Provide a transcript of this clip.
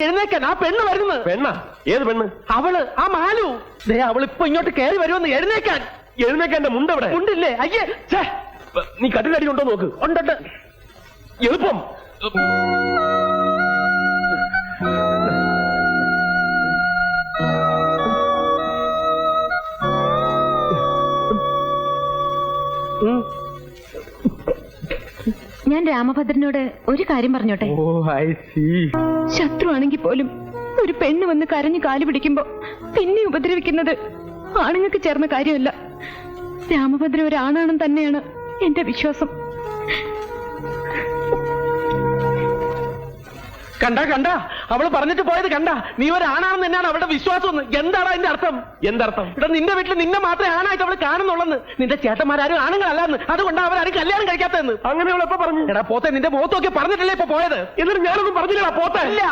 എഴുന്നേക്കാൻ ആ പെണ്ണ് വരുന്നത്. പെണ്ണ? ഏത് പെണ്ണ്? അവള്, ആ മാലു. അവളിപ്പോ ഇങ്ങോട്ട് കയറി വരുമെന്ന്. എഴുന്നേക്കാൻ. എഴുന്നേക്കാൻ എന്റെ മുണ്ടവിടെ? മുണ്ടില്ലേ? അയ്യേ, നീ കട്ടിലടി ഉണ്ടോ നോക്ക്. ഉണ്ടുണ്ട്. എളുപ്പം. ഞാൻ രാമഭദ്രനോട് ഒരു കാര്യം പറഞ്ഞോട്ടെ. ശത്രുവാണെങ്കിൽ പോലും ഒരു പെണ്ണ് വന്ന് കരഞ്ഞു കാലു പിടിക്കുമ്പോ പിന്നെ ഉപദ്രവിക്കുന്നത് ആണുങ്ങൾക്ക് ചേർന്ന കാര്യമല്ല. രാമഭദ്രൻ ഒരാണാണെന്ന് തന്നെയാണ് എന്റെ വിശ്വാസം. കണ്ട അവള് പറഞ്ഞിട്ട് പോയത് കണ്ട. നീ ഒരാണാണെന്ന് തന്നെയാണ് അവളുടെ വിശ്വാസം. എന്താണ് അതിന്റെ അർത്ഥം? എന്തർത്ഥം? ഇവിടെ നിന്റെ വീട്ടിൽ നിന്നെ മാത്രമേ ആണായിട്ട് അവള് കാണുന്നുള്ളെന്ന്. നിന്റെ ചേട്ടന്മാരും ആണുങ്ങളല്ലെന്ന്. അതുകൊണ്ടാണ് അവരാരും കല്യാണം കഴിക്കാത്തതെന്ന്. അങ്ങനെ അവളെപ്പോ പറഞ്ഞു? എടാ പോത്തെ, നിന്റെ മുഖത്തൊക്കെ പറഞ്ഞിട്ടല്ലേ ഇപ്പൊ പോയത്? എന്നിട്ട് ഞാനൊന്നും പറഞ്ഞില്ലടാ പോത്തെ. ഇല്ല.